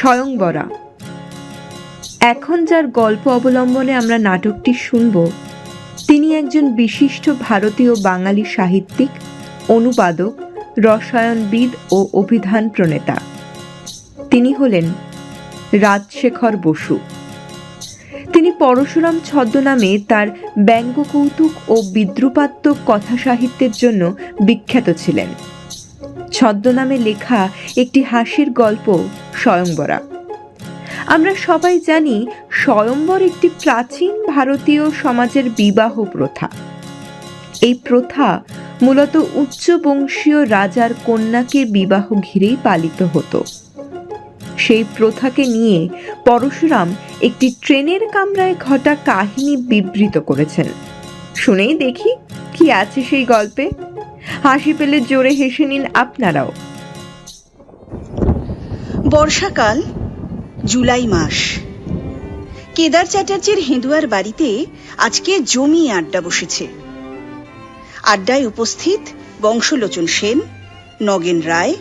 স্বয়ংবরা। এখন যার গল্প অবলম্বনে আমরা নাটকটি শুনব, তিনি একজন বিশিষ্ট ভারতীয় বাঙালি সাহিত্যিক, অনুবাদক, রসায়নবিদ ও অভিধান প্রণেতা। তিনি হলেন রাজশেখর বসু। তিনি পরশুরাম ছদ্মনামে তার ব্যঙ্গকৌতুক ও বিদ্রুপাত্মক কথা সাহিত্যের জন্য বিখ্যাত ছিলেন। ছদ্মনামে লেখা একটি হাসির গল্প স্বয়ংবরা। আমরা সবাই জানি স্বয়ংবর একটি প্রাচীন ভারতীয় সমাজের বিবাহ প্রথা। এই প্রথা মূলত উচ্চ বংশীয় রাজার কন্যাকে বিবাহ ঘিরেই পালিত হতো। সেই প্রথাকে নিয়ে পরশুরাম একটি ট্রেনের কামরায় ঘটা কাহিনী বিবৃত করেছেন। শুনেই দেখি কি আছে সেই গল্পে। হাসি পেলে জোরে হেসে নিন আপনারাও। বর্ষাকাল, জুলাই মাস। কেদার চ্যাটার্জির হেঁদুয়ার বাড়িতে আজকে জমিয়ে আড্ডা বসেছে। আড্ডায় উপস্থিত বংশলোচন সেন, নগেন রায়,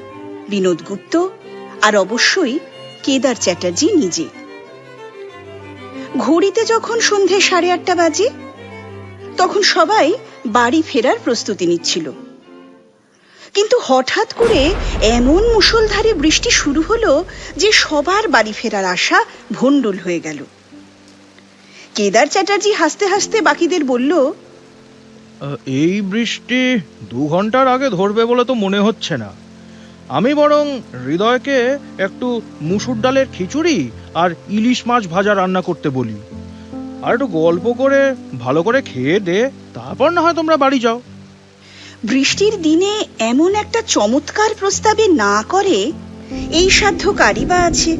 বিনোদ গুপ্ত আর অবশ্যই কেদার চ্যাটার্জি নিজে। ঘড়িতে যখন সন্ধে 8:30 বাজে, তখন সবাই বাড়ি ফেরার প্রস্তুতি নিচ্ছিল। কিন্তু হঠাৎ করে এমন মুষলধারে বৃষ্টি শুরু হলো যে সবার বাড়ি ফেরার আশা ভণ্ডুল হয়ে গেল। কেদার চ্যাটার্জি হাসতে হাসতে বাকিদের বলল, এই বৃষ্টি 2 ঘন্টার আগে ধরবে বলে তো মনে হচ্ছে না। আমি বরং হৃদয়কে একটু মুসুর ডালের খিচুড়ি আর ইলিশ মাছ ভাজা রান্না করতে বলি, আর একটু গল্প করে ভালো করে খেয়ে দে, তারপর না হয় তোমরা বাড়ি যাও। বৃষ্টির দিনে এমন একটা চমৎকার প্রস্তাবে না করে এই সাধ্য কারি বা আছে?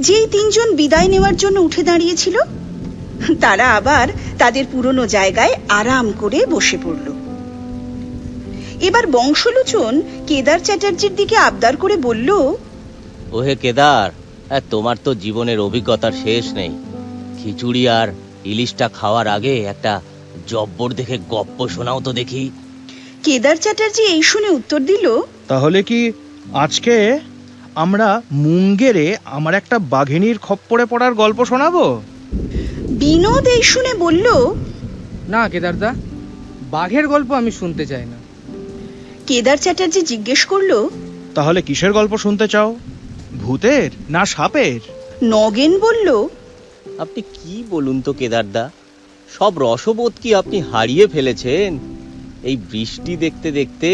যেই 3 জন বিদায় নেওয়ার জন্য উঠে দাঁড়িয়েছিল, তারা আবার তাদের পুরনো জায়গায় আরাম করে বসে পড়ল। এবার বংশলোচন কেদার চ্যাটার্জির দিকে আবদার করে বলল, ওহে কেদার, তোমার তো জীবনের অভিজ্ঞতার শেষ নেই। খিচুড়ি আর ইলিশটা খাওয়ার আগে একটা জব্বর দেখে গপ্প শোনাও তো দেখি। কেদার চ্যাটার্জি এই শুনে উত্তর দিল, তাহলে কি আজকে আমরা মুঙ্গেরে আমার একটা বাঘিনীর খপ্পরে পড়ার গল্প শোনাবো? বিনোদ এই শুনে বলল, না কেদারদা, বাঘের গল্প আমি শুনতে চাই না। কেদার চ্যাটার্জি জিজ্ঞেস করল, তাহলে কিসের গল্প শুনতে চাও? ভূতের না সাপের? নগেন বলল, আপনি কি বলুন তো কেদারদা, সব রসবোধ কি আপনি হারিয়ে ফেলেছেন? এই বৃষ্টি দেখতে দেখতে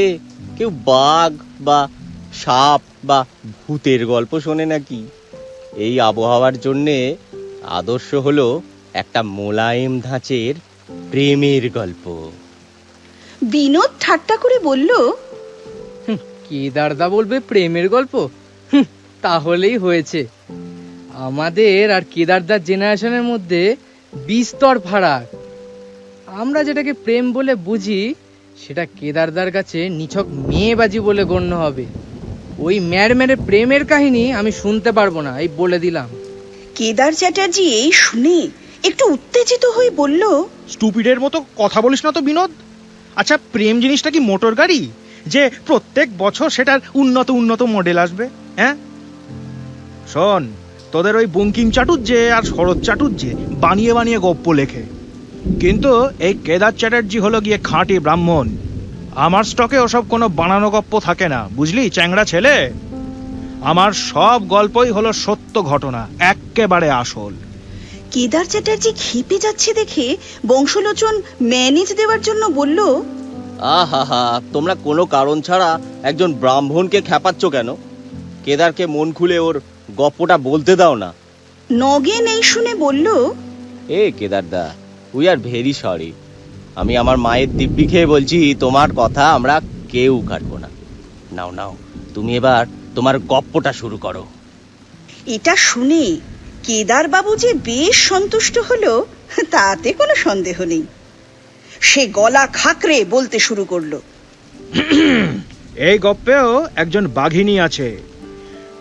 কেউ বাঘ বা সাপ বা ভূতের গল্প শোনে নাকি? এই আবহাওয়ার জন্যে আদর্শ হলো একটা মোলায়েম ধাঁচের প্রেমের গল্প। বিনোদ ঠাট্টা করে বলল, কেদারদা বলবে প্রেমের গল্প? তাহলেই হয়েছে। আমাদের আর কেদারদার জেনারেশনের মধ্যে বিস্তর ফারাক। আমরা যেটাকে প্রেম বলে বুঝি, সেটা কেদারদার কাছে নিছক মেয়েবাজি বলে গণ্য হবে। ওই ম্যাড় প্রেমের কাহিনী আমি শুনতে পারবো না, এই বলে দিলাম। কেদার চ্যাটার্জি এই শুনে একটু উত্তেজিত হয়ে বলল, স্টুপিডের মতো কথা বলিস না তো বিনোদ। আচ্ছা, প্রেম জিনিসটা কি মোটর গাড়ি যে প্রত্যেক বছর সেটার উন্নত উন্নত মডেল আসবে? হ্যাঁ শোন, তোদের ওই বঙ্কিম চাটুর্যে আর শরৎ চাটুর্যে বানিয়ে বানিয়ে গপ্প লেখে, কিন্তু এই কেদার চ্যাটার্জি হলো গিয়ে খাঁটি ব্রাহ্মণ। আমার স্টকে ওসব কোনো বানানো গপ্প থাকে না, বুঝলি চ্যাংড়া ছেলে। আমার সব গল্পই হলো সত্য ঘটনা, এক্কেবারে আসল। কেদার চ্যাটার্জি খেপে যাচ্ছে দেখে বংশলোচন ম্যানেজ দেওয়ার জন্য বলল, আহা, তোমরা কোনো কারণ ছাড়া একজন ব্রাহ্মণকে খেপাচ্ছ কেন? কেদারকে মন খুলে ওর গপ্পটা বলতে দাও না। নগেন এই শুনে বলল, এ কেদারদা, উই আর ভেরি সরি। আমি আমার মায়ের দিব্যি খেয়ে বলছি, তোমার কথা আমরা কেউ কাটবো না। নাও নাও, তুমি এবার তোমার গপ্পটা শুরু করো। এটা শুনে কেদার বাবু যে বেশ সন্তুষ্ট হলো তাতে কোনো সন্দেহ নেই। সে গলা খাকরে বলতে শুরু করলো, এই গপ্পেও একজন বাঘিনী আছে,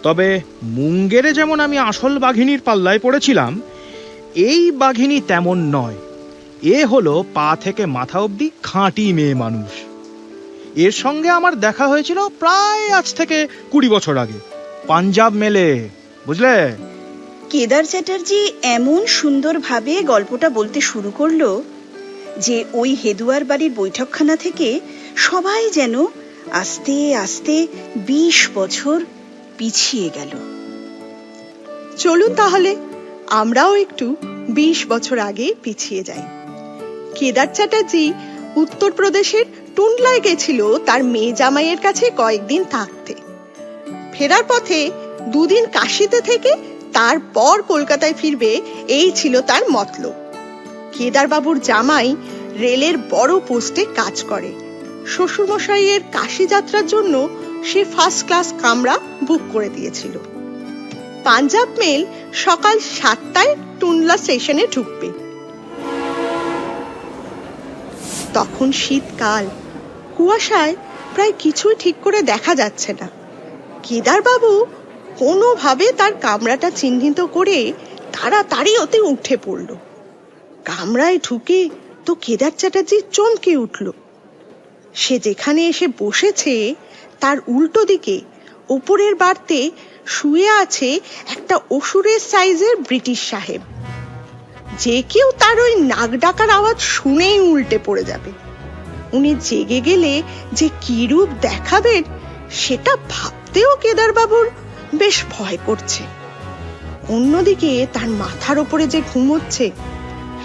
তবে মুঙ্গেরে যেমন আমি আসল বাঘিনীর পাল্লায় পড়েছিলাম, এই বাঘিনী তেমন নয়। এ হলো পা থেকে মাথা অবধি খাঁটি মেয়ে মানুষ। এর সঙ্গে আমার দেখা হয়েছিল প্রায় আজ থেকে 20 বছর আগে। পাঞ্জাব মেলে, বুঝলে? কেদার চ্যাটার্জি এমন সুন্দরভাবে গল্পটা বলতে শুরু করলো যে ওই হেদুয়ার বাড়ির বৈঠকখানা থেকে সবাই যেন আস্তে আস্তে 20 বছর পিছিয়ে গেল। চলুন তাহলে আমরাও একটু 20 বছর আগে পিছিয়ে যাই। কেদার চ্যাটার্জি উত্তরপ্রদেশের টুন্ডলায় গেছিল তার মেয়ে জামাইয়ের কাছে কয়েকদিন থাকতে। ফেরার পথে 2 দিন কাশিতে থেকে তারপর কলকাতায় ফিরবে, এই ছিল তার মতলব। কেদার বাবুর জামাই রেলের বড় পোস্টে কাজ করে। শ্বশুরমশাইয়ের কাশি যাত্রার জন্য সে ফার্স্ট ক্লাস কামরা বুক করে দিয়েছিল। পাঞ্জাব মেল সকাল 7টায় টুন্ডলা স্টেশনে ঢুকবে। তখন শীতকাল, কুয়াশায় প্রায় কিছুই ঠিক করে দেখা যাচ্ছে না। কেদার বাবু কোনোভাবে তার কামরাটা চিহ্নিত করে তাড়াতাড়ি ওতে উঠে পড়ল। কামরায় ঢুকে তো কেদার চ্যাটার্জি চমকে উঠল। সে যেখানে এসে বসেছে তার উল্টো দিকে ওপরের বাড়তে শুয়ে আছে একটা অসুরের সাইজের ব্রিটিশ সাহেব। যে কেউ তার ওই নাক ডাকার আওয়াজ শুনেই উল্টে পড়ে যাবে। উনি জেগে গেলে যে কি রূপ দেখাবেন সেটা ভাবতেও কেদার বাবুর বেশ ভয় করছে। অন্যদিকে তার মাথার উপরে যে ঘুমোচ্ছে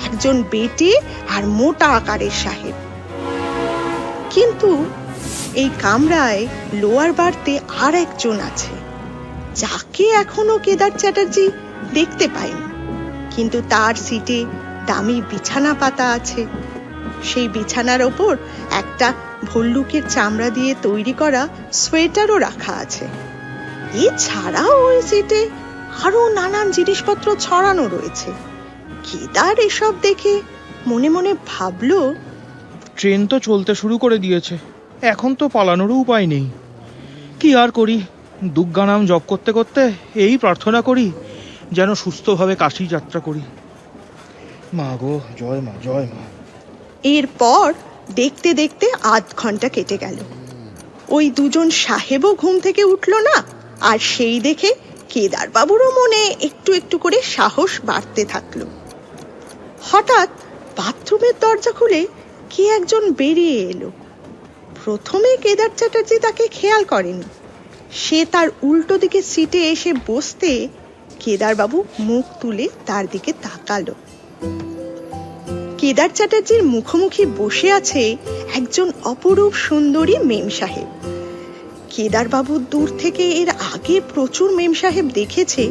একজন বেটে আর মোটা আকারের সাহেব। কিন্তু এই কামরায় লোয়ার বাড়তে আর একজন আছে যাকে এখনো কেদার চ্যাটার্জি দেখতে পায়নি, কিন্তু তার সিটে দামি বিছানা পাতা আছে। সেই বিছানার ওপর একটা ভল্লুকের চামড়া দিয়ে তৈরি করা সোয়েটারও রাখা আছে। এছাড়াও ওই সিটে আরো নানান জিনিসপত্র ছড়ানো রয়েছে। কেদার এসব দেখে মনে মনে ভাবলো, ট্রেন তো চলতে শুরু করে দিয়েছে, এখন তো পালানোরও উপায় নেই। কি আর করি, দুর্গা নাম জপ করতে করতে এই প্রার্থনা করি যেন সুস্থভাবে কাশী যাত্রা করি। মা গো, জয় মা, জয় মা। এরপর দেখতে দেখতে আধ ঘন্টা কেটে গেল। ওই দুজন সাহেবও ঘুম থেকে উঠল না, আর সেই দেখে কেদার বাবুরও মনে একটু একটু করে সাহস বাড়তে থাকলো। হঠাৎ বাথরুমের দরজা খুলে কে একজন বেরিয়ে এলো। প্রথমে কেদার চ্যাটার্জি তাকে খেয়াল করেনি। সে তার উল্টো দিকে সিটে এসে বসতে কেদার বাবু মুখ তুলে তার দিকে তাকালো। কেদার চ্যাটার্জির মুখোমুখি বসে আছে একজন অপরূপ সুন্দরী মেম সাহেব। কেদার বাবু দূর থেকে এর আগে প্রচুর মেম সাহেব দেখেছে,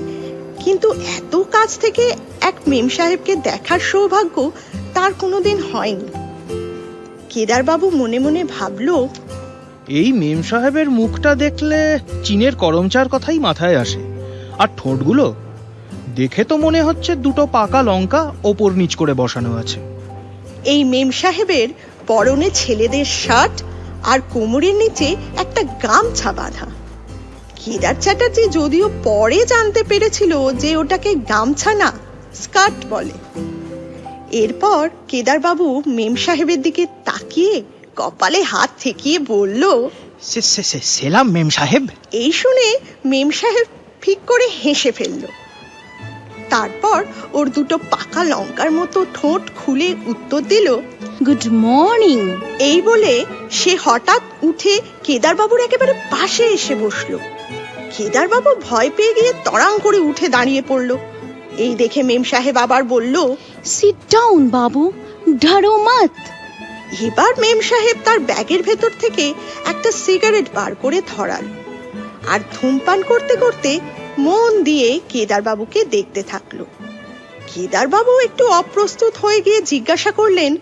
কিন্তু এত কাছ থেকে এক মেম সাহেবকে দেখার সৌভাগ্য তার কোনোদিন হয়নি। কেদার বাবু মনে মনে ভাবলো, এই মেম সাহেবের মুখটা দেখলে চীনের করমচার কথাই মাথায় আসে। আর ঠোঁটগুলো দেখে তো মনে হচ্ছে 2টো পাকা লঙ্কা ওপর নিচ করে বসানো আছে। এই মেম সাহেবের পরনে ছেলেদের শার্ট আর কোমরের নিচে একটা গামছা বাঁধা। কেদার চ্যাটার্জি যদিও পরে জানতে পেরেছিল যে ওটাকে গামছা না, স্কার্ট বলে। এরপর কেদার বাবু মেম সাহেবের দিকে তাকিয়ে কপালে হাত ঠেকিয়ে বলল, সেলাম মেম সাহেব। এই শুনে মেম সাহেব ফিক করে হেসে ফেলল। তারপর ওর 2টো পাকা লঙ্কার মতো ঠোঁট খুলে উত্তর দিল, গুড মর্নিং। এই বলে সে হঠাৎ উঠে কেদার বাবুর একেবারে পাশে এসে বসলো। কেদার বাবু ভয় পেয়ে গিয়ে তড়াং করে উঠে দাঁড়িয়ে পড়ল। এই দেখে মেম সাহেব আবার বলল, সিট ডাউন বাবু, ডরো মত। এবার মেম সাহেব তার ব্যাগের ভেতর থেকে একটা সিগারেট বার করে ধরাল, আর ধূমপান করতে করতে মন দিয়ে কেদার বাবুকে দেখতে থাকলো। কেদার বাবু একটু অপ্রস্তুত হয়ে গিয়ে জিজ্ঞাসা করলেন,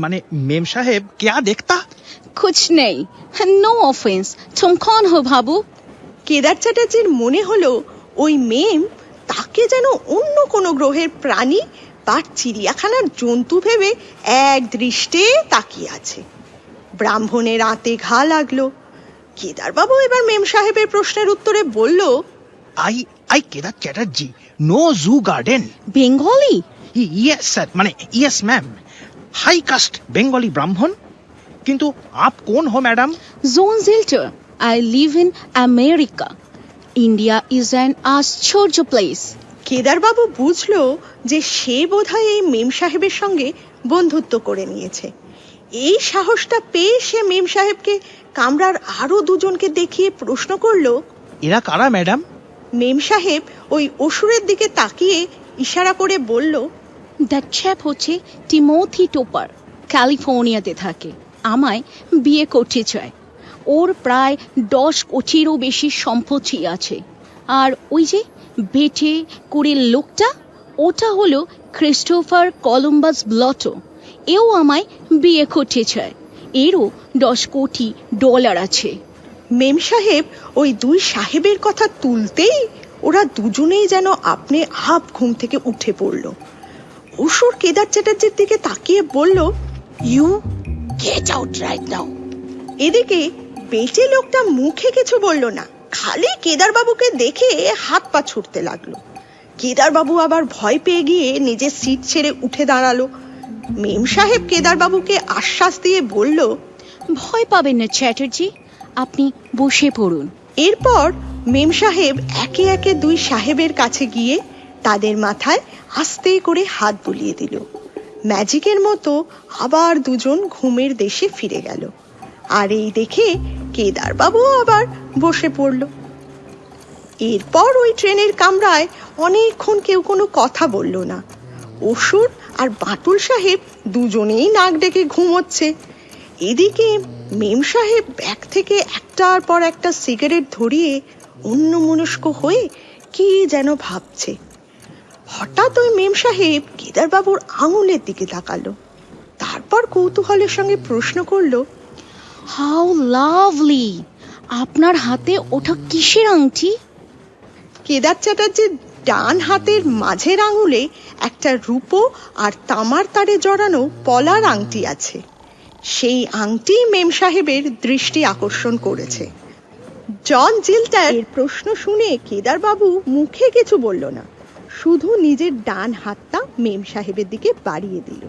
মানে মেম সাহেব क्या देखता? कुछ नहीं, नो ऑफेंस, तुम कौन हो बाबू? কেদার চ্যাটার্জির মনে হলো ওই মেম তাকে যেন অন্য কোনো গ্রহের প্রাণী বা চিড়িয়াখানার জন্তু ভেবে এক দৃষ্টে তাকিয়ে আছে। ব্রাহ্মণের আঁতে ঘা লাগলো। কেদার বাবু এবার মেম সাহেবের প্রশ্নের উত্তরে বলল, I Kedar Chatterjee, no zoo garden. Bengali? Yes sir, মানে yes ma'am, high caste Bengali Brahmin. किंतु आप कौन हो madam? Joan Jilter, I live in America. India is an আশ্চর্য place. কেদারবাবু বুঝলো যে সে বোধহয় এই মেম সাহেবের সঙ্গে বন্ধুত্ব করে নিয়েছে। এই সাহসটা পেয়ে সে মেম সাহেবকে কামরার আরো দুজনকে দেখিয়ে প্রশ্ন করলো। এরা কারা ম্যাডাম? মেম সাহেব ওই অসুরের দিকে তাকিয়ে ইশারা করে বলল, দ্যাট চ্যাপ হচ্ছে টিমোথি টোপার, ক্যালিফোর্নিয়াতে থাকে। আমায় বিয়ে করতে চায়। ওর প্রায় 10 কোটিরও বেশি সম্পত্তি আছে। আর ওই যে বেটে করে লোকটা, ওটা হলো ক্রিস্টোফার কলম্বাস ব্লটো। এও আমায় বিয়ে করতে চায়। এরও 10 কোটি ডলার আছে। মেম সাহেব ওই দুই সাহেবের কথা তুলতেই ওরা দুজনেই যেন আপনি হাফ ঘুম থেকে উঠে পড়ল। অসুর কেদার চ্যাটার্জির দিকে তাকিয়ে বলল, you get out right now. এদিকে বেটে লোকটা মুখে কিছু বলল না, খালি কেদারবাবুকে দেখে হাত পা ছুটতে লাগলো। কেদারবাবু আবার ভয় পেয়ে গিয়ে নিজের সিট ছেড়ে উঠে দাঁড়ালো। মেম সাহেব কেদারবাবুকে আশ্বাস দিয়ে বলল, ভয় পাবেন না চ্যাটার্জি, আপনি বসে পড়ুন। এরপর মেম সাহেব একে একে দুই সাহেবের কাছে গিয়ে তাদের মাথায় আস্তে করে হাত বুলিয়ে দিল। ম্যাজিকের মতো আবার দুজন ঘুমের দেশে ফিরে গেল। আর এই দেখে কেদারবাবু আবার বসে পড়ল। এরপর ওই ট্রেনের কামরায় অনেকক্ষণ কেউ কোনো কথা বলল না। অসুর আর বাটুল সাহেব দুজনেই নাক ডেকে ঘুমোচ্ছে। এদিকে মেম সাহেব ব্যাগ থেকে একটার পর একটা সিগারেট ধরিয়ে অন্যমনস্ক হয়ে কি যেন ভাবছে। হঠাৎ ওই মেম সাহেব কেদারবাবুর আঙুলের দিকে তাকালো। তারপর কৌতূহলের সঙ্গে প্রশ্ন করলো, হাউ লাভলি! আপনার হাতে ওটা কিসের আংটি? কেদার চ্যাটার্জির ডান হাতের মাঝের আঙুলে একটা রূপো আর তামার তারে জড়ানো পলার আংটি আছে। সেই আংটি মেম সাহেবের দৃষ্টি আকর্ষণ করেছে। জন জিল্টার এর প্রশ্ন শুনে কেদারবাবু মুখে কিছু বলল না, শুধু নিজের ডান হাতটা মেম সাহেবের দিকে বাড়িয়ে দিল।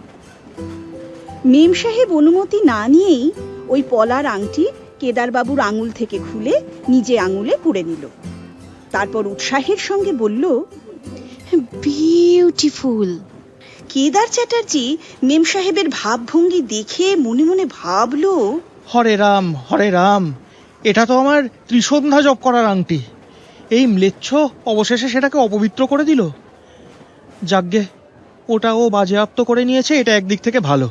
মেম সাহেব অনুমতি না নিয়েই ওই পলার আংটি কেদারবাবুর আঙুল থেকে খুলে নিজে আঙুলে পুরে নিল। তারপর উৎসাহের সঙ্গে বলল, বিউটিফুল। কেদার চ্যাটার্জি মেম সাহেবের ভাবভঙ্গি দেখে মনে মনে ভাবলো, হরে রাম, হরে রাম, এটা তো আমার ত্রিসন্ধ্যা জপ করার আংটি। এই ম্লেচ্ছ অবশেষে সেটাকে অপবিত্র করে দিল। যাগ্গে, ওটা ও বাজেয়াপ্ত করে নিয়েছে, এটা একদিক থেকে ভালো।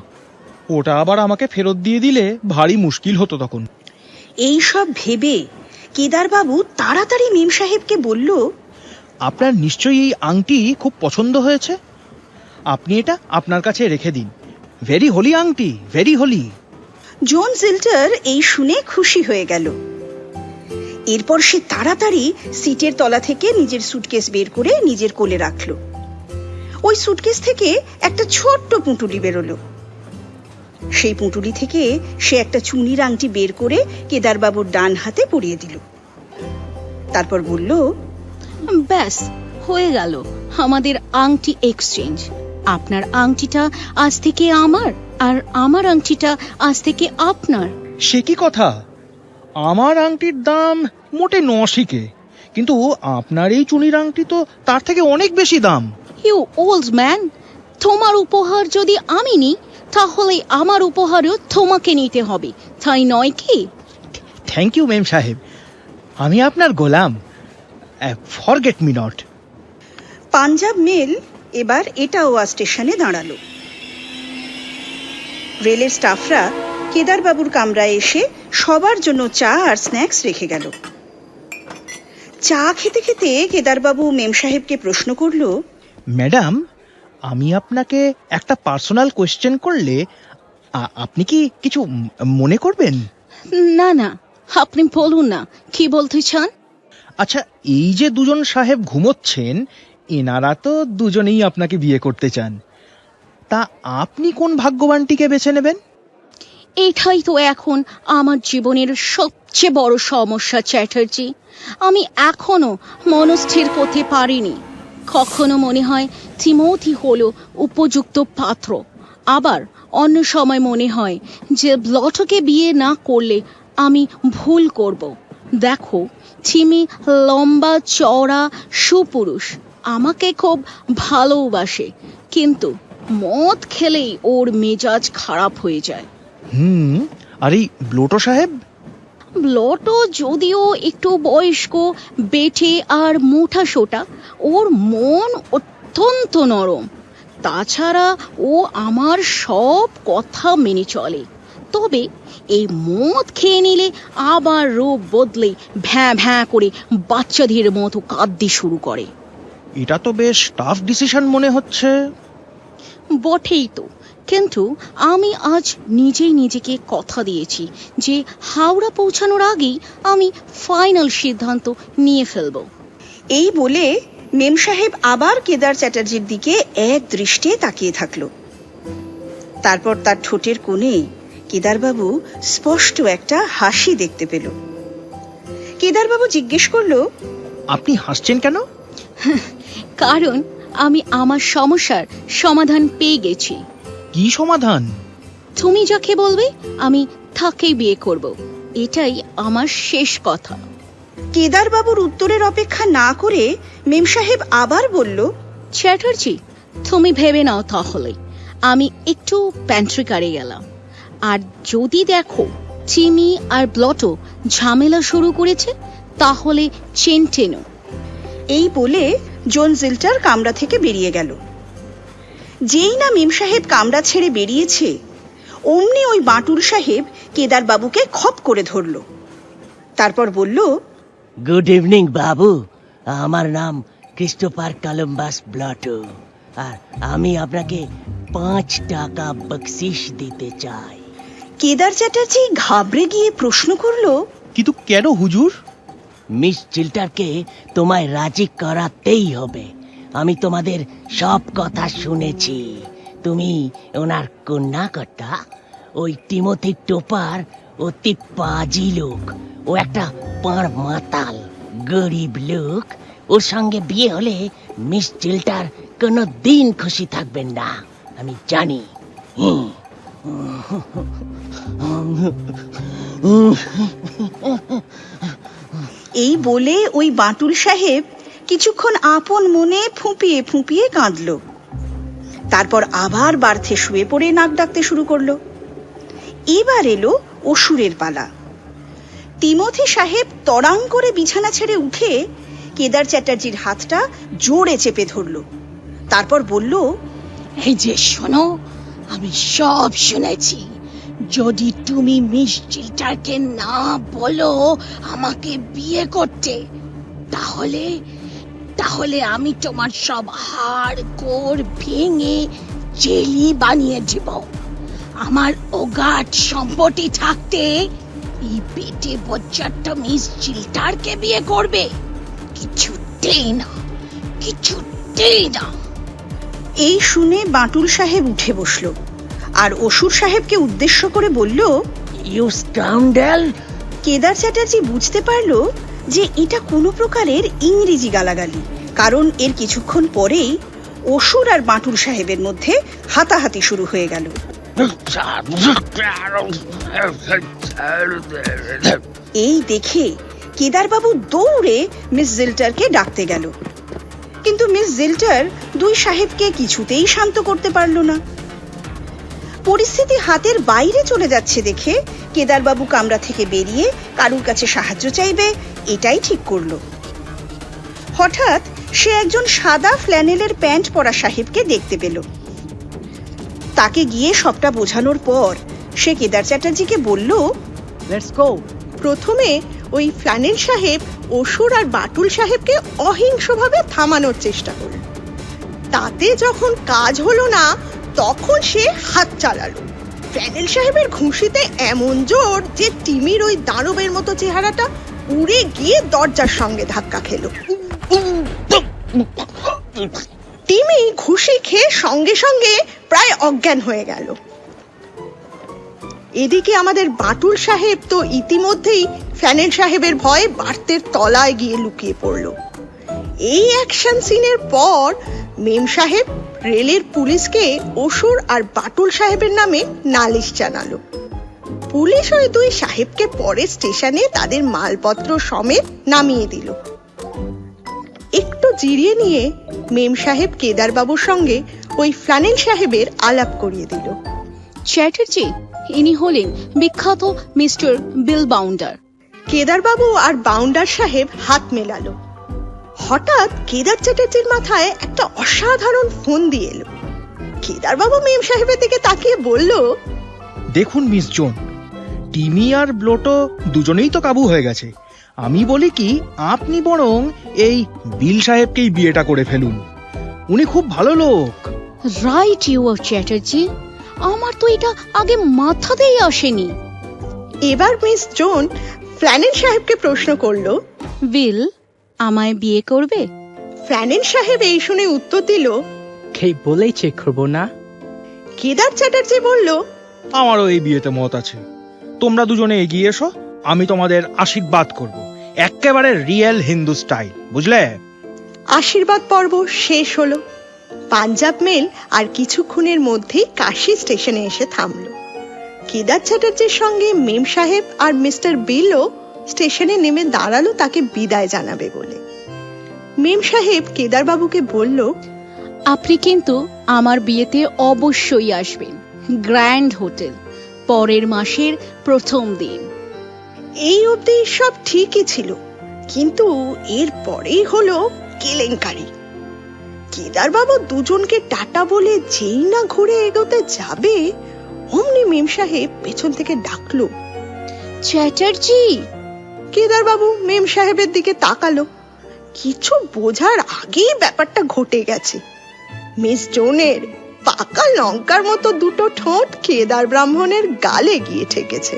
ওটা আবার আমাকে ফেরত দিয়ে দিলে ভারী মুশকিল হতো তখন। এই সব ভেবে কেদারবাবু তাড়াতাড়ি মেম সাহেবকে বলল, আপনার নিশ্চয়ই এই আংটি খুব পছন্দ হয়েছে। আপনি এটা আপনার কাছে রেখে দিন। ভেরি হোলি আংটি, ভেরি হোলি। জন জিল্টার এই শুনে খুশি হয়ে গেল। এরপর সে তাড়াতাড়ি সিটের তলা থেকে নিজের সুটকেস বের করে নিজের কোলে রাখলো। ওই সুটকেস থেকে একটা ছোট্ট পুঁটুলি বেরোলো। সেই পুঁটুলি থেকে সে একটা চুনির আংটি বের করে কেদারবাবুর ডান হাতে পরিয়ে দিল। তারপর বলল, ব্যাস হয়ে গেল আমাদের আংটি এক্সচেঞ্জ। আপনার আংটিটা আজ থেকে আমার, আর আমার আংটিটা আজ থেকে আপনার। সে কি কথা! আমার আংটির দাম মোটে 9 কিন্তু আপনার এই চুনির আংটি তো তার থেকে অনেক বেশি দাম। ইউ ওল্ড ম্যান, তোমার উপহার যদি আমি নিই তাহলে আমার উপহারও তোমাকে নিতে হবে, তাই নয় কি? থ্যাংক ইউ মেম সাহেব, আমি আপনার গোলাম। Forget me not. Punjab mail এবার এটাওয়া স্টেশনে দাঁড়ালো। রেলের স্টাফরা কেদারবাবুর কামরায় এসে সবার জন্য চা আর স্ন্যাক্স রেখে গেল। চা খেতে খেতে কেদারবাবু মেম সাহেবকে প্রশ্ন করলো, ম্যাডাম, আমি আপনাকে একটা পার্সোনাল কোয়েশ্চেন করলে আপনি কি কিছু মনে করবেন? না না, আপনি বলুন না, কি বলতে চান? আচ্ছা, এই যে দুজন সাহেব ঘুমোচ্ছেন, এনারা তো দুজনেই আপনাকে বিয়ে করতে চান। তা আপনি কোন ভাগ্যবানটিকে বেছে নেবেন? এটাই তো এখন আমার জীবনের সবচেয়ে বড় সমস্যা চ্যাটার্জি। আমি এখনো মনস্থির করতে পারিনি। কখনো মনে হয় টিমোথি হলো উপযুক্ত পাত্র, আবার অন্য সময় মনে হয় যে ব্লটোকে বিয়ে না করলে আমি ভুল করব। দেখো, টিমি লম্বা চওড়া সুপুরুষ, আমাকে খুব ভালোবাসে, কিন্তু মদ খেলেই ওর মেজাজ খারাপ হয়ে যায়। আর এই ব্লোটো সাহেব? ব্লটো যদিও একটু বয়স্ক, বেটে আর মোটা সোটা, ওর মন অত্যন্ত নরম। তাছাড়া ও আমার সব কথা মেনে চলে। তবে এই মদ খেয়ে নিলে আবার রূপ বদলে ভ্যাঁ ভ্যাঁ করে বাচ্চাদের মতো কাঁদতে শুরু করে। এটা তো বেশ টাফ ডিসিশন মনে হচ্ছে। বটেই তো, কিন্তু আমি আজ নিজেই নিজেকে কথা দিয়েছি যে হাওড়া পৌঁছানোর আগেই আমি ফাইনাল সিদ্ধান্ত নিয়ে ফেলব। এই বলে মেম সাহেব আবার কেদার চ্যাটার্জির দিকে এক দৃষ্টে তাকিয়ে থাকলো। তারপর তার ঠোঁটের কোণে কেদারবাবু স্পষ্ট একটা হাসি দেখতে পেল। কেদারবাবু জিজ্ঞেস করলো, আপনি হাসছেন কেন? কারণ আমি আমার সমস্যার সমাধান পেয়ে গেছি। কি সমাধান? তুমি যাকে বলবে আমি তাকেই বিয়ে করব, এটাই আমার শেষ কথা। কেদারবাবুর উত্তরের অপেক্ষা না করে মেম সাহেব আবার বলল, চ্যাটার্জি, তুমি ভেবে নাও তাহলে। আমি একটু প্যান্ট্রিকারে গেলাম, আর যদি দেখো চিমি আর ব্লটো ঝামেলা শুরু করেছে, তাহলে চেন টেনো। এই বলে জন জিল্টার কামরা থেকে বেরিয়ে গেল। যেই না মেম সাহেব কামরা ছেড়ে বেরিয়েছে, অমনি ওই বাটুল সাহেব কেদারবাবুকে খপ করে ধরল। তারপর বলল, গুড ইভিনিং বাবু, আমার নাম ক্রিস্টোফার কলম্বাস ব্লটো, আর আমি আপনাকে 5 টাকা বকশিশ দিতে চাই। কেদার চ্যাটার্জি ঘাবড়ে গিয়ে প্রশ্ন করল, কিন্তু কেন হুজুর? মিস চিল্টারকে তোমায় রাজি করাতেই হবে। আমি তোমাদের সব কথা শুনেছি। তুমি ওনার কন্যাকর্তা। ওই টিমোথি টোপার অতি পাজি লোক। ও একটা পাঁড় মাতাল গরিব লোক। ওর সঙ্গে বিয়ে হলে মিস চিল্টার কোনো দিন খুশি থাকবেন না, আমি জানি। এই বলে ওই বাটুল সাহেব কিছুক্ষণ আপন মনে ফুঁপিয়ে ফুঁপিয়ে কাঁদল। তারপর আবার বার্থে শুয়ে পড়ে নাক ডাকতে শুরু করলো। এবার এলো অসুরের পালা। টিমোথি সাহেব তড়াং করে বিছানা ছেড়ে উঠে কেদার চ্যাটার্জির হাতটা জোরে চেপে ধরল। তারপর বলল, এই যে শোনো, আমি সব শুনেছি। যদি তুমি মিস চিল্টারকে না বলো আমাকে বিয়ে করতে, তাহলে তাহলে আমি তোমার সব হাড় গোড় ভেঙে জেলি বানিয়ে দেব। আমার অগাধ সম্পত্তি থাকতে এই পেটে বচ্চাটা মিস চিল্টারকে বিয়ে করবে? কিছুতেই না, কিছুতেই না। এই শুনে বাটুল সাহেব উঠে বসল আর অসুর সাহেবকে উদ্দেশ্য করে বলল, ইউ স্কাউন্ডেল! কেদার চ্যাটার্জি বুঝতে পারল যে এটা কোনো প্রকারের ইংরেজি গালাগালি, কারণ এর কিছুক্ষণ পরেই অসুর আর বাটুল সাহেবের মধ্যে হাতাহাতি শুরু হয়ে গেল। এই দেখে কেদারবাবু দৌড়ে মিস জিল্টারকে ডাকতে গেল, কিন্তু মিস জিল্টার দুই সাহেবকে কিছুতেই শান্ত করতে পারল না। পরিস্থিতি হাতের বাইরে চলে যাচ্ছে দেখে কেদারবাবু কামরা থেকে বেরিয়ে কারুর কাছে সাহায্য চাইবে এটাই ঠিক করলো। হঠাৎ সে একজন সাদা ফ্ল্যানেলের প্যান্ট পরা সাহেবকে দেখতে পেল। তাকে গিয়ে সবটা বোঝানোর পর সে কেদার চ্যাটার্জিকে বলল, লেটস গো। প্রথমে ওই ফ্ল্যানেল সাহেব অসুর আর বাটুল সাহেবকে অহিংসভাবে থামানোর চেষ্টা করল। তাতে যখন কাজ হলো না, তখন সে হাত চালালো। ফ্ল্যানেল সাহেবের ঘুষিতে এমন জোর যে টিমির ওই দানবের মতো চেহারাটা উড়ে গিয়ে দরজার সঙ্গে ধাক্কা খেলো। টিমি ঘুষি খেয়ে সঙ্গে সঙ্গে প্রায় অজ্ঞান হয়ে গেল। এদিকে আমাদের বাটুল সাহেব তো ইতিমধ্যেই ফ্ল্যানেল সাহেবের ভয়ে বার্তের তলায় গিয়ে লুকিয়ে পড়ল। এই অ্যাকশন সিনের পর মেম সাহেব রেলের পুলিশকে অসুর আর বাটুল সাহেবের নামে নালিশ জানালো। পুলিশ ওই দুই সাহেবকে পরে স্টেশনে তাদের মালপত্র সমেত নামিয়ে দিল। একটু জিরিয়ে নিয়ে মেম সাহেব কেদারবাবুর সঙ্গে ওই ফ্লানেল সাহেবের আলাপ করিয়ে দিল। চ্যাটার্জি, ইনি হলেন বিখ্যাত মিস্টার বিল বাউন্ডার। কেদারবাবু আর বাউন্ডার সাহেব হাত মেলালো। হঠাৎ কেদার চ্যাটার্জির মাথায় একটা অসাধারণ ফোন দিয়ে এলো। কেদারবাবু মেম সাহেবের দিকে তাকিয়ে বলল, দেখুন মিস জোন, টিমি আর ব্লোটো দুজনেই তো কাবু হয়ে গেছে। আমি বলি কি, আপনি বরং এই বিল সাহেবকেই বিয়েটা করে ফেলুন। উনি খুব ভালো লোক। রাইট ইউ আর চ্যাটার্জি, আমার তো এটা আগে মাথাতেই আসেনি। এবার মিস জোন ফ্ল্যানেল সাহেবকে প্রশ্ন করলো, বিল আমায় বিয়ে করবে? ফ্ল্যানেল সাহেব এই শুনে উত্তর দিল, কে বলেছে করবো না? কেদার চ্যাটার্জি বলল, আমারও এই বিয়েতে মত আছে। তোমরা দুজনে এগিয়ে এসো, আমি তোমাদের আশীর্বাদ করব, একেবারে রিয়েল হিন্দু স্টাইল, বুঝলে? আশীর্বাদ পর্ব শেষ হলো। পাঞ্জাব মেল আর কিছুক্ষণের মধ্যেই কাশী স্টেশনে এসে থামলো। কেদার চ্যাটার্জির সঙ্গে মেম সাহেব আর মিস্টার বিলও স্টেশনে নেমে দাঁড়ালো তাকে বিদায় জানাবে বলে। মেম সাহেব কেদারবাবুকে বলল, আপনি কিন্তু আমার বিয়েতে অবশ্যই আসবেন। গ্র্যান্ড হোটেল, পরের মাসের প্রথম দিন। এই অবধি সব ঠিকই ছিল, কিন্তু এর পরেই হলো কেলেঙ্কারি। কেদারবাবু দুজনকে টাটা বলে যেই না ঘুরে এগোতে যাবে, অমনি মেম সাহেব পেছন থেকে ডাকলো, চ্যাটার্জি। কেদারবাবু মেম সাহেবের দিকে তাকালো। কিছু বোঝার আগেই ব্যাপারটা ঘটে গেছে। মিস জোনের পাকা লঙ্কার মতো দুটো ঠোঁট কেদার ব্রাহ্মণের গালে গিয়ে ঠেকেছে।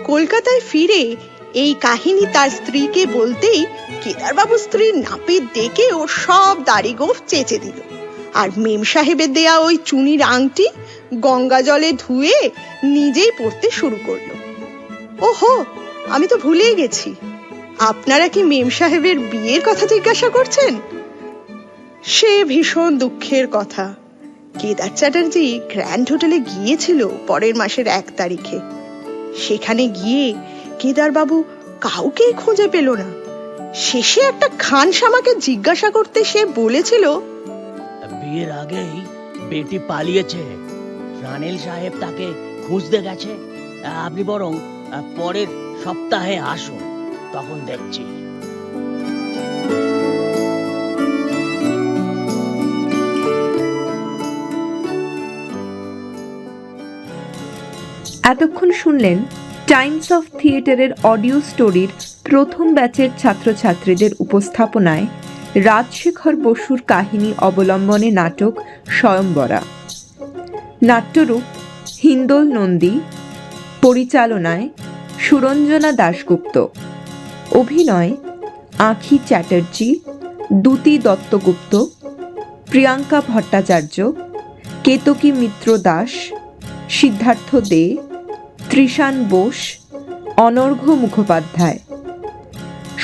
কলকাতায় ফিরে এই কাহিনী তার স্ত্রীকে বলতেই কেদারবাবু স্ত্রীর নাপিত ডেকে ওর সব দাড়ি গোঁফ চেঁচে দিল, আর মেম সাহেবের দেয়া ওই চুনির আংটি গঙ্গা জলে ধুয়ে নিজেই পড়তে শুরু করলো। ওহো, আমি তো ভুলেই গেছি, আপনারা কি মেম সাহেবের বিয়ের কথা জিজ্ঞাসা করছেন? সে ভীষণ দুঃখের কথা। কেদার চ্যাটার্জি গ্র্যান্ড হোটেলে গিয়েছিল পরের মাসের 1 তারিখে। সেখানে গিয়ে কেদারবাবু কাউকেই খুঁজে পেল না। শেষে একটা খানসামাকে জিজ্ঞাসা করতে সে বলেছিল, বিয়ের আগেই বেটি পালিয়েছে, রানেল সাহেব তাকে খুঁজতে গেছে। আপনি বরং পরের সপ্তাহে আসুন, তখন দেখছি। এতক্ষণ শুনলেন টাইমস অফ থিয়েটারের অডিও স্টোরির প্রথম ব্যাচের ছাত্রছাত্রীদের উপস্থাপনায় রাজশেখর বসুর কাহিনী অবলম্বনে নাটক স্বয়ম্বরা। নাট্যরূপ হিন্দোল নন্দী, পরিচালনায় সুরঞ্জনা দাশগুপ্ত, অভিনয় আঁখি চ্যাটার্জি, দ্যুতি দত্তগুপ্ত, প্রিয়াঙ্কা ভট্টাচার্য, কেতকী মিত্র দাস, সিদ্ধার্থ দে, ত্রিশান বোস, অনর্ঘ্য মুখোপাধ্যায়।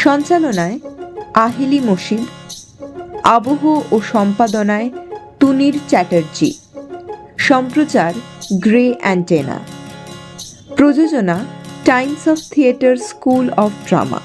সঞ্চালনায় আহিলি মসিদ, আবহ ও সম্পাদনায় তুনির চ্যাটার্জি। সম্প্রচার গ্রে অ্যান্টেনা। প্রযোজনা Times of theatre school of drama.